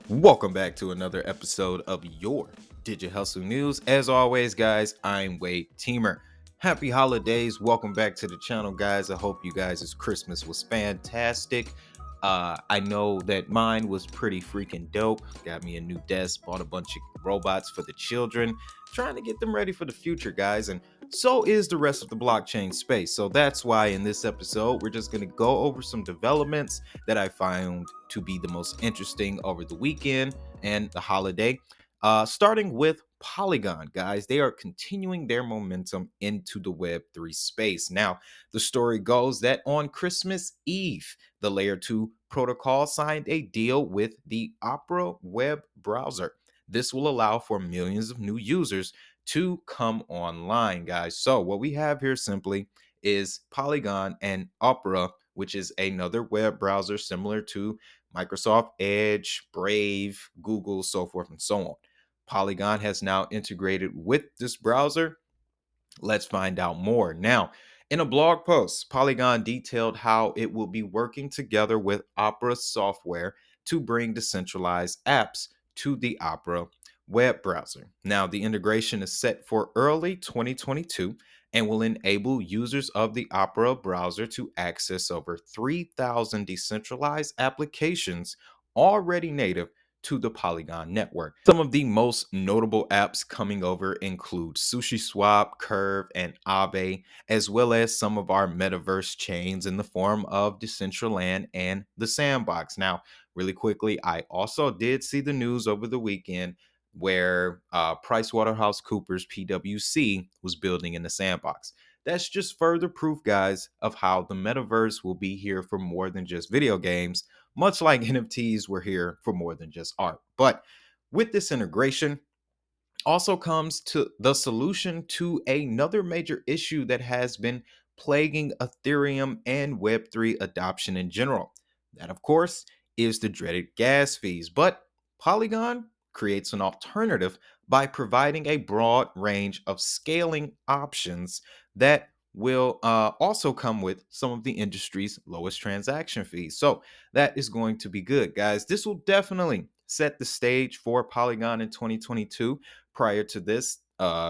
Welcome back to another episode of your Digi Hustle News. As always, guys, I'm Wade Teamer. Happy holidays. Welcome back to the channel, guys. I hope you guys' Christmas was fantastic. I know that mine was pretty freaking dope. Got me a new desk, bought a bunch of robots for the children, trying to get them ready for the future, guys. And so is the rest of the blockchain space. So that's why in this episode, we're just going to go over some developments that I found to be the most interesting over the weekend and the holiday. Starting with Polygon, guys, they are continuing their momentum into the Web3 space. Now, the story goes that on Christmas Eve, the Layer 2 protocol signed a deal with the Opera web browser. This will allow for millions of new users to come online, guys. So, what we have here simply is Polygon and Opera, which is another web browser similar to Microsoft Edge, Brave, Google, so forth and so on. Polygon has now integrated with this browser. Let's find out more. Now, in a blog post, Polygon detailed how it will be working together with Opera software to bring decentralized apps to the Opera web browser. Now, the integration is set for early 2022 and will enable users of the Opera browser to access over 3,000 decentralized applications already native to the Polygon network. Some of the most notable apps coming over include SushiSwap, Curve, and Aave, as well as some of our metaverse chains in the form of Decentraland and the Sandbox. Now, really quickly, I also did see the news over the weekend where PricewaterhouseCoopers PwC was building in the Sandbox. That's just further proof, guys, of how the metaverse will be here for more than just video games, much like NFTs were here for more than just art. But with this integration, also comes to the solution to another major issue that has been plaguing Ethereum and Web3 adoption in general. That, of course, is the dreaded gas fees. But Polygon creates an alternative by providing a broad range of scaling options that will also come with some of the industry's lowest transaction fees. So that is going to be good, guys. This will definitely set the stage for Polygon in 2022. Prior to this,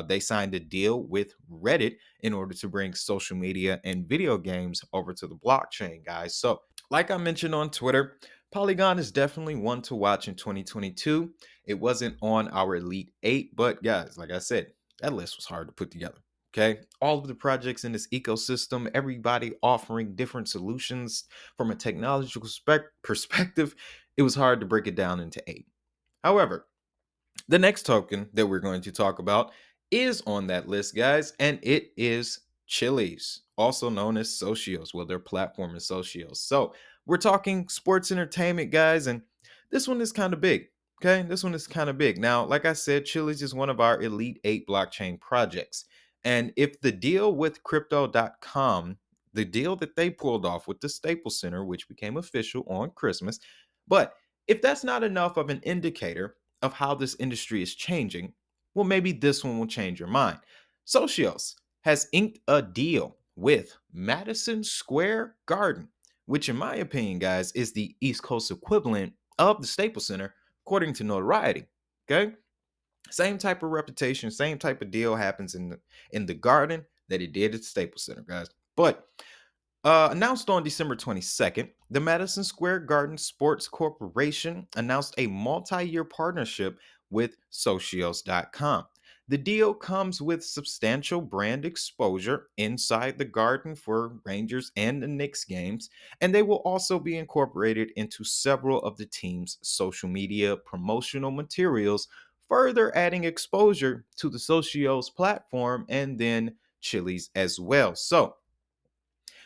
they signed a deal with Reddit in order to bring social media and video games over to the blockchain, guys. So, like I mentioned on Twitter, Polygon is definitely one to watch in 2022. It wasn't on our Elite 8, but guys, like I said, that list was hard to put together. Okay. All of the projects in this ecosystem, everybody offering different solutions from a technological perspective, it was hard to break it down into 8. However, the next token that we're going to talk about is on that list, guys, and it is Chili's, also known as Socios. Well, their platform is Socios. So we're talking sports entertainment, guys, and this one is kind of big. Okay, this one is kind of big. Now, like I said, Chili's is one of our Elite 8 blockchain projects. And if the deal with crypto.com, the deal that they pulled off with the Staples Center, which became official on Christmas, but if that's not enough of an indicator of how this industry is changing, well, maybe this one will change your mind. Socios has inked a deal with Madison Square Garden, which, in my opinion, guys, is the East Coast equivalent of the Staples Center, according to notoriety. Okay, same type of reputation, same type of deal happens in the Garden that it did at Staples Center, guys. But announced on December 22nd, the Madison Square Garden Sports Corporation announced a multi year partnership with Socios.com. The deal comes with substantial brand exposure inside the garden for Rangers and the Knicks games, and they will also be incorporated into several of the team's social media promotional materials, further adding exposure to the Socios platform and then Chili's as well. So,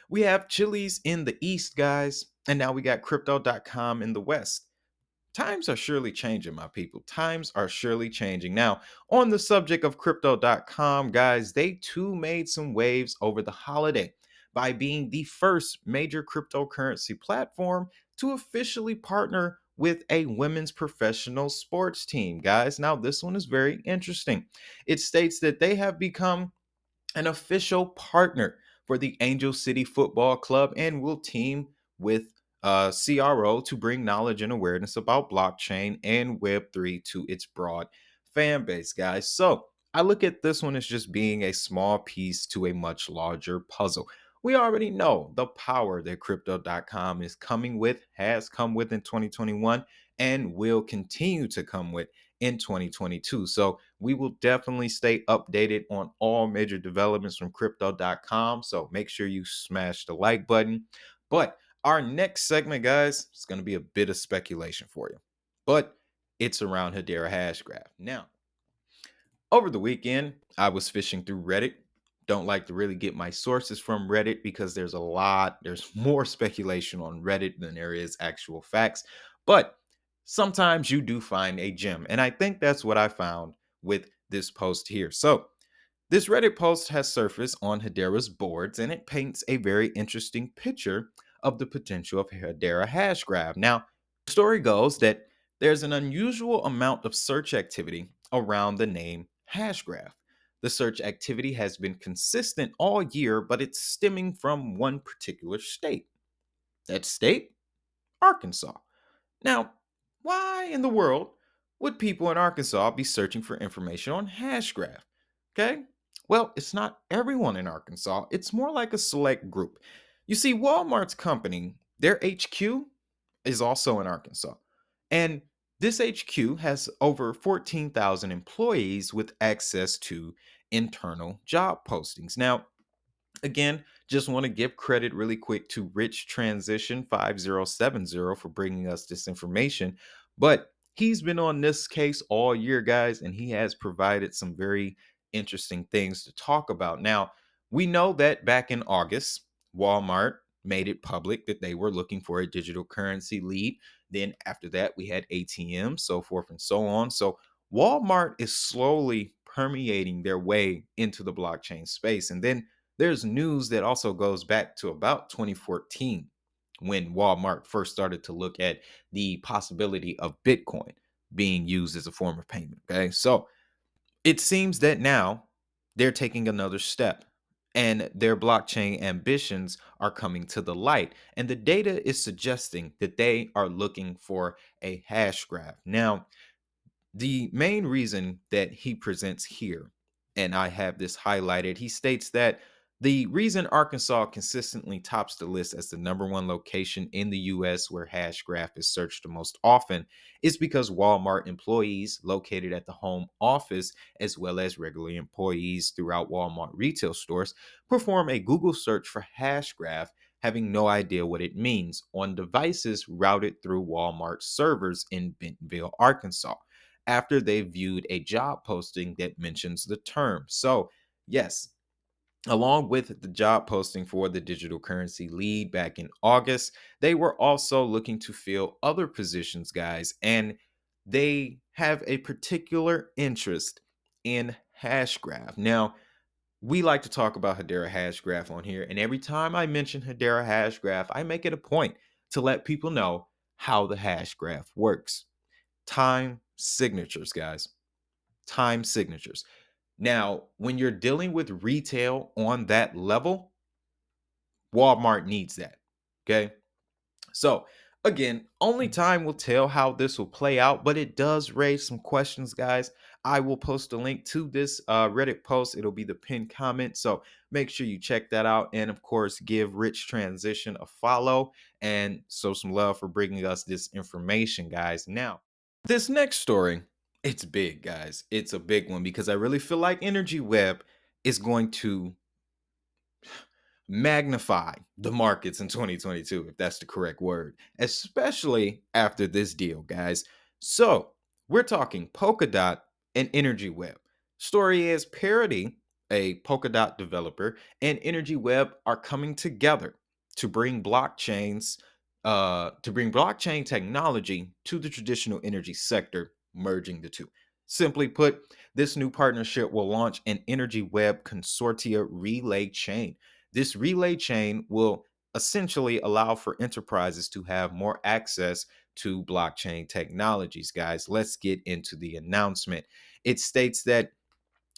we have Chili's in the East, guys, and now we got crypto.com in the West. Times are surely changing, my people. Times are surely changing. Now, on the subject of crypto.com, guys, they too made some waves over the holiday by being the first major cryptocurrency platform to officially partner with a women's professional sports team, guys. Now, this one is very interesting. It states that they have become an official partner for the Angel City Football Club and will team with CRO to bring knowledge and awareness about blockchain and Web3 to its broad fan base, guys. So I look at this one as just being a small piece to a much larger puzzle. We already know the power that crypto.com is coming with, has come with in 2021, and will continue to come with in 2022. So we will definitely stay updated on all major developments from crypto.com. So make sure you smash the like button. But our next segment, guys, is going to be a bit of speculation for you, but it's around Hedera Hashgraph. Now, over the weekend, I was fishing through Reddit. Don't like to really get my sources from Reddit because there's more speculation on Reddit than there is actual facts. But sometimes you do find a gem. And I think that's what I found with this post here. So, this Reddit post has surfaced on Hedera's boards and it paints a very interesting picture of the potential of Hedera Hashgraph. Now, the story goes that there's an unusual amount of search activity around the name Hashgraph. The search activity has been consistent all year, but it's stemming from one particular state. That state? Arkansas. Now, why in the world would people in Arkansas be searching for information on Hashgraph? Okay, well, it's not everyone in Arkansas, it's more like a select group. You see, Walmart's company, their HQ is also in Arkansas. And this HQ has over 14,000 employees with access to internal job postings. Now, again, just want to give credit really quick to Rich Transition 5070 for bringing us this information. But he's been on this case all year, guys, and he has provided some very interesting things to talk about. Now, we know that back in August, Walmart made it public that they were looking for a digital currency lead. Then after that, we had ATM, so forth and so on. So Walmart is slowly permeating their way into the blockchain space. And then there's news that also goes back to about 2014 when Walmart first started to look at the possibility of Bitcoin being used as a form of payment. Okay. So it seems that now they're taking another step and their blockchain ambitions are coming to the light. And the data is suggesting that they are looking for a hash graph. Now, the main reason that he presents here, and I have this highlighted, he states that the reason Arkansas consistently tops the list as the number one location in the US where Hashgraph is searched the most often is because Walmart employees located at the home office, as well as regular employees throughout Walmart retail stores, perform a Google search for Hashgraph, having no idea what it means, on devices routed through Walmart servers in Bentonville, Arkansas, after they viewed a job posting that mentions the term. So, yes, along with the job posting for the digital currency lead back in August, they were also looking to fill other positions, guys, and they have a particular interest in Hashgraph. Now, we like to talk about Hedera Hashgraph on here, and every time I mention Hedera Hashgraph, I make it a point to let people know how the Hashgraph works. Time signatures, guys. Time signatures. Now, when you're dealing with retail on that level, Walmart needs that. Okay. So, again, only time will tell how this will play out, but it does raise some questions, guys. I will post a link to this Reddit post. It'll be the pinned comment. So make sure you check that out. And of course, give Rich Transition a follow and show some love for bringing us this information, guys. Now, this next story, it's big, guys. It's a big one because I really feel like Energy Web is going to magnify the markets in 2022, if that's the correct word, especially after this deal, guys. So we're talking Polkadot and Energy Web. Story is Parity, a Polkadot developer, and Energy Web are coming together to bring blockchain technology to the traditional energy sector, merging the two. Simply put, this new partnership will launch an Energy Web Consortia relay chain. This relay chain will essentially allow for enterprises to have more access to blockchain technologies, guys. Let's get into the announcement. It states that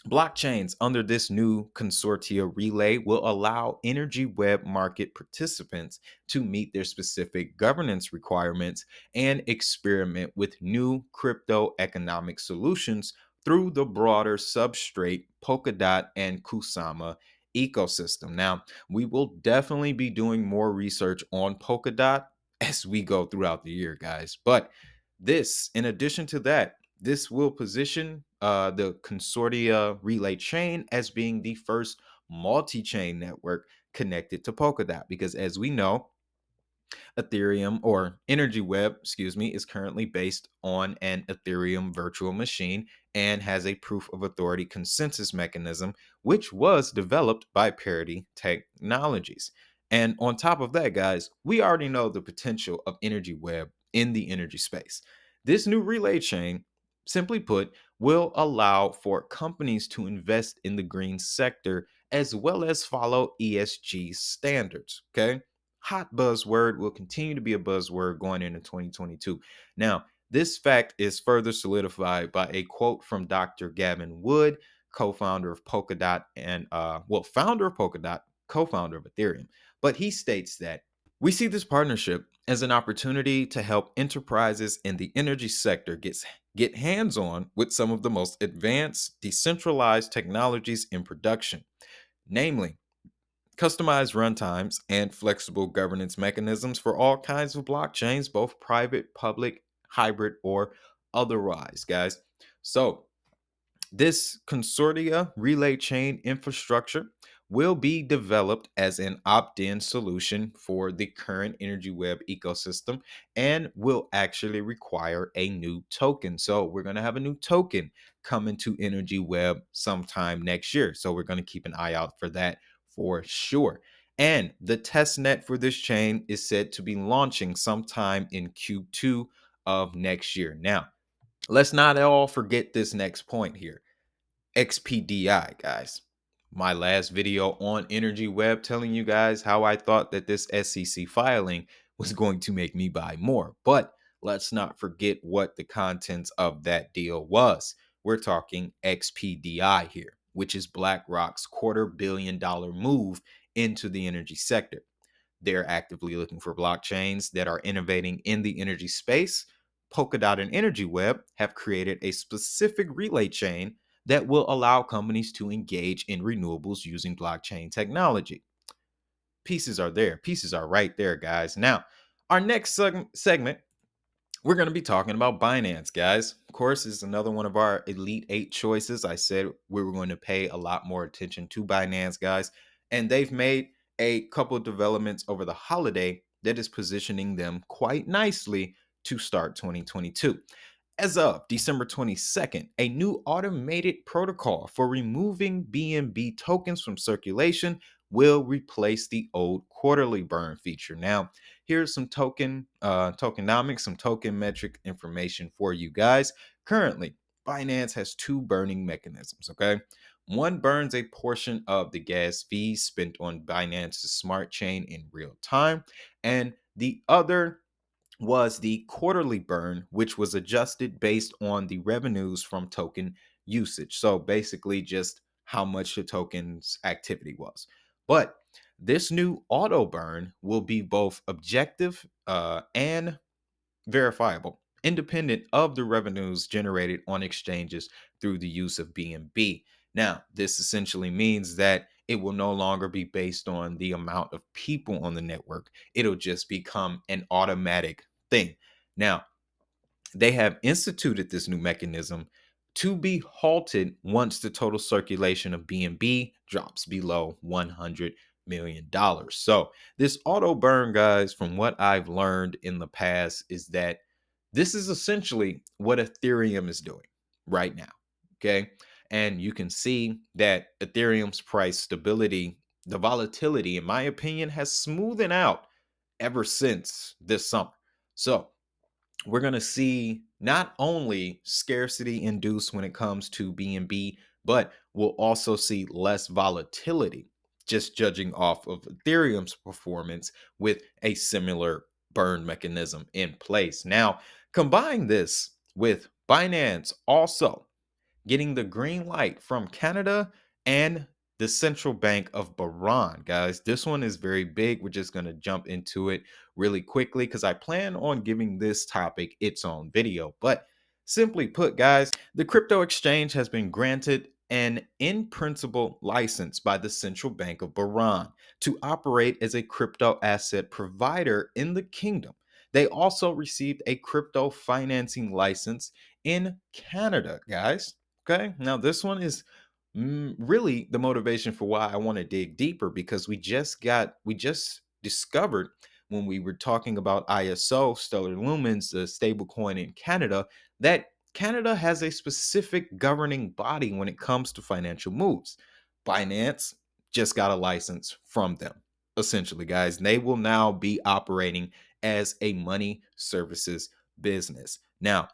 Blockchains under this new consortia relay will allow energy web market participants to meet their specific governance requirements and experiment with new crypto economic solutions through the broader substrate Polkadot and Kusama ecosystem. Now, we will definitely be doing more research on Polkadot as we go throughout the year, guys. But this, in addition to that, this will position the consortia relay chain as being the first multi-chain network connected to Polkadot, because as we know, Ethereum or Energy Web, excuse me, is currently based on an Ethereum virtual machine and has a proof of authority consensus mechanism, which was developed by Parity Technologies. And on top of that, guys, we already know the potential of Energy Web in the energy space. This new relay chain, simply put, will allow for companies to invest in the green sector as well as follow ESG standards. Okay. Hot buzzword will continue to be a buzzword going into 2022. Now, this fact is further solidified by a quote from Dr. Gavin Wood, co-founder of Polkadot and founder of Polkadot, co-founder of Ethereum. But he states that we see this partnership as an opportunity to help enterprises in the energy sector get hands-on with some of the most advanced decentralized technologies in production, namely customized runtimes and flexible governance mechanisms for all kinds of blockchains, both private, public, hybrid, or otherwise, guys. So, this consortia relay chain infrastructure will be developed as an opt in solution for the current Energy Web ecosystem and will actually require a new token. So, we're going to have a new token coming to Energy Web sometime next year. So, we're going to keep an eye out for that for sure. And the test net for this chain is said to be launching sometime in Q2 of next year. Now, let's not all forget this next point here. XPDI, guys. My last video on Energy Web telling you guys how I thought that this SEC filing was going to make me buy more. But let's not forget what the contents of that deal was. We're talking XPDI here, which is BlackRock's $250 million move into the energy sector. They're actively looking for blockchains that are innovating in the energy space. Polkadot and Energy Web have created a specific relay chain that will allow companies to engage in renewables using blockchain technology. Pieces are there. Pieces are right there, guys. Now, our next segment, we're going to be talking about Binance, guys. Of course, is another one of our Elite 8 choices. I said we were going to pay a lot more attention to Binance, guys. And they've made a couple of developments over the holiday that is positioning them quite nicely to start 2022. As of December 22nd, a new automated protocol for removing BNB tokens from circulation will replace the old quarterly burn feature. Now, here's some tokenomics, some token metric information for you guys. Currently, Binance has two burning mechanisms, okay? One burns a portion of the gas fees spent on Binance's smart chain in real time, and the other was the quarterly burn, which was adjusted based on the revenues from token usage. So basically, just how much the token's activity was. But this new auto burn will be both objective and verifiable, independent of the revenues generated on exchanges through the use of BNB. Now, this essentially means that it will no longer be based on the amount of people on the network. It'll just become an automatic thing. Now, they have instituted this new mechanism to be halted once the total circulation of BNB drops below $100 million. So, this auto burn, guys, from what I've learned in the past, is that this is essentially what Ethereum is doing right now. Okay. And you can see that Ethereum's price stability, the volatility, in my opinion, has smoothened out ever since this summer. So, we're going to see not only scarcity induced when it comes to BNB, but we'll also see less volatility, just judging off of Ethereum's performance with a similar burn mechanism in place. Now, combine this with Binance also getting the green light from Canada and the Central Bank of Bahrain, guys. This one is very big. We're just going to jump into it really quickly because I plan on giving this topic its own video. But simply put, guys, the crypto exchange has been granted an in principle license by the Central Bank of Bahrain to operate as a crypto asset provider in the kingdom. They also received a crypto financing license in Canada, guys. Okay. Now, this one is really the motivation for why I want to dig deeper because we just discovered when we were talking about ISO, Stellar Lumens, the stablecoin in Canada, that Canada has a specific governing body when it comes to financial moves. Binance just got a license from them, essentially, guys. They will now be operating as a money services business. Now,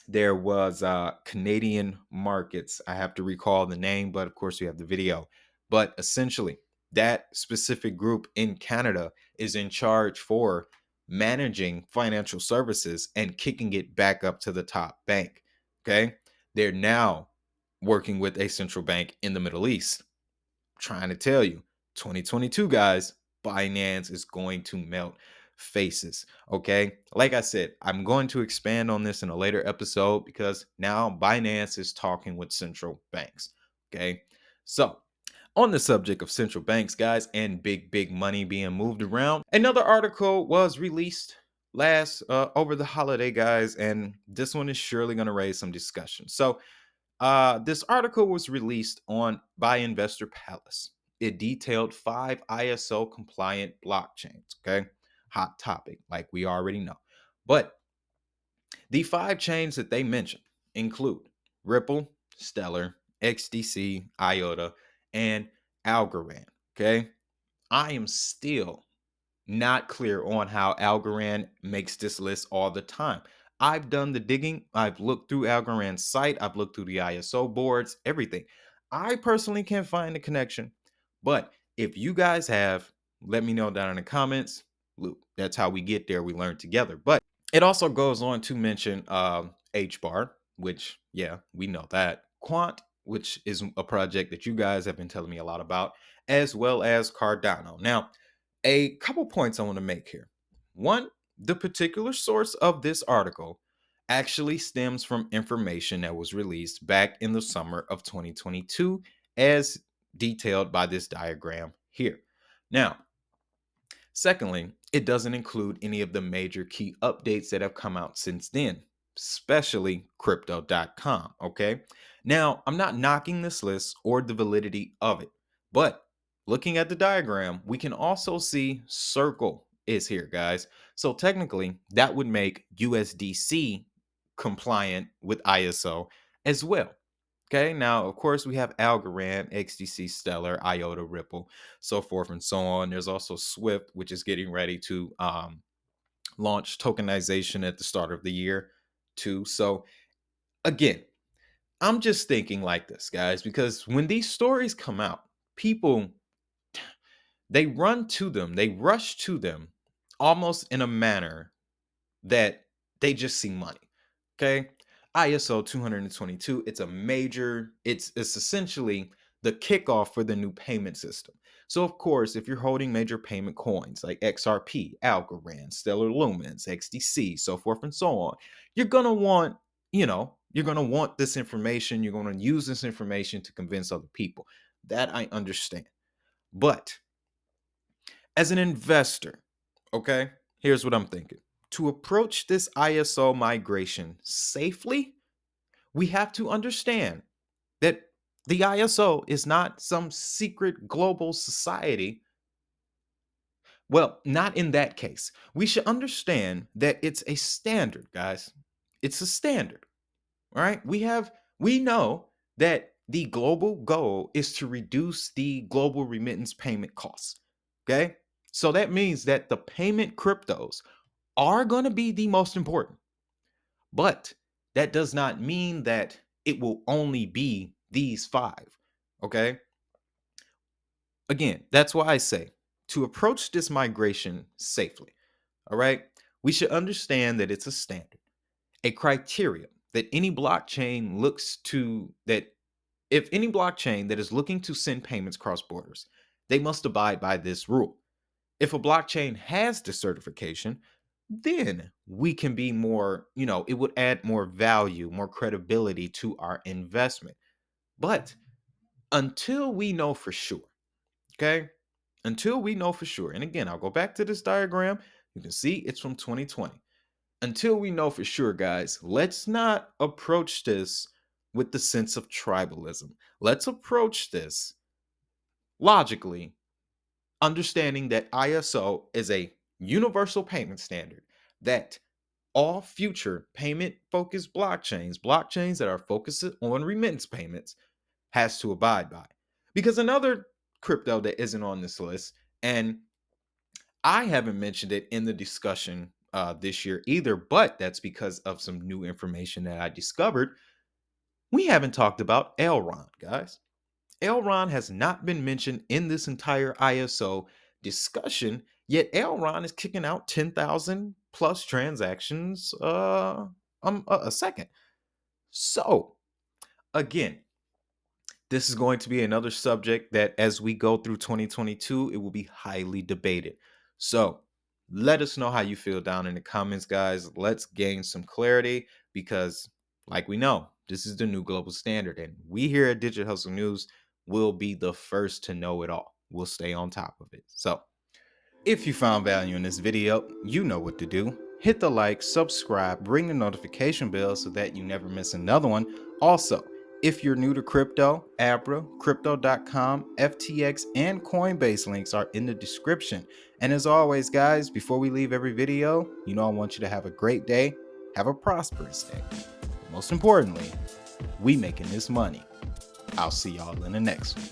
there was Canadian Markets. I have to recall the name, but of course we have the video. But essentially, that specific group in Canada is in charge for managing financial services and kicking it back up to the top bank. Okay. They're now working with a central bank in the Middle East. Trying to tell you, 2022, guys, Binance is going to melt faces. Okay. Like I said, I'm going to expand on this in a later episode because now Binance is talking with central banks. Okay. So, on the subject of central banks, guys, and big money being moved around, another article was released last over the holiday, guys, and this one is surely going to raise some discussion. So, this article was released on by Investor Palace. It detailed 5 ISO compliant blockchains. Okay, hot topic, like we already know. But the 5 chains that they mentioned include Ripple, Stellar, XDC, IOTA, and Algorand. Okay, I am still not clear on how Algorand makes this list all the time. I've done the digging. I've looked through Algorand's site. I've looked through the ISO boards, everything. I personally can't find the connection. But if you guys have, let me know down in the comments. Look, that's how we get there. We learn together. But it also goes on to mention HBAR, which, yeah, we know that. Quant, which is a project that you guys have been telling me a lot about, as well as Cardano. Now, a couple points I want to make here. One, the particular source of this article actually stems from information that was released back in the summer of 2022, as detailed by this diagram here. Now, secondly, it doesn't include any of the major key updates that have come out since then, especially crypto.com. Okay. Now, I'm not knocking this list or the validity of it, but looking at the diagram, we can also see Circle is here, guys. So technically, that would make USDC compliant with ISO as well. Okay, now of course we have Algorand, XDC, Stellar, IOTA, Ripple, so forth and so on. There's also Swift, which is getting ready to launch tokenization at the start of the year, too. So again, I'm just thinking like this, guys, because when these stories come out, people they run to them, they rush to them almost in a manner that they just see money. Okay. ISO 222, it's a major, it's essentially the kickoff for the new payment system. So of course, if you're holding major payment coins like XRP, Algorand, Stellar Lumens, XDC, so forth and so on, you're gonna want, you're gonna want this information. You're gonna use this information to convince other people. That I understand. But as an investor, okay, here's what I'm thinking. To approach this ISO migration safely, we have to understand that the ISO is not some secret global society. Well, not in that case. We should understand that it's a standard, guys. It's a standard, all right? We know that the global goal is to reduce the global remittance payment costs. Okay? So that means that the payment cryptos are going to be the most important. But that does not mean that it will only be these 5. Okay? Again, that's why I say to approach this migration safely, all right? We should understand that it's a standard, a criteria that any blockchain looks to that if any blockchain that is looking to send payments cross borders, they must abide by this rule. If a blockchain has the certification, then we can be more, it would add more value, more credibility to our investment. But until we know for sure, okay? Until we know for sure, and again, I'll go back to this diagram. You can see it's from 2020. Until we know for sure, guys, let's not approach this with the sense of tribalism. Let's approach this logically, understanding that ISO is a universal payment standard that all future payment focused blockchains that are focused on remittance payments, has to abide by. Because another crypto that isn't on this list, and I haven't mentioned it in the discussion this year either, but that's because of some new information that I discovered. We haven't talked about Elrond, guys. Elrond has not been mentioned in this entire ISO discussion, yet Elrond is kicking out 10,000 plus transactions a second. So, again, this is going to be another subject that as we go through 2022, it will be highly debated. So let us know how you feel down in the comments, guys. Let's gain some clarity because, like we know, this is the new global standard. And we here at Digital Hustle News will be the first to know it all. We'll stay on top of it. So if you found value in this video, you know what to do. Hit the like, subscribe, ring the notification bell so that you never miss another one. Also, if you're new to crypto, Abra, Crypto.com, FTX, and Coinbase links are in the description. And as always, guys, before we leave every video, I want you to have a great day, have a prosperous day. Most importantly, we making this money. I'll see y'all in the next one.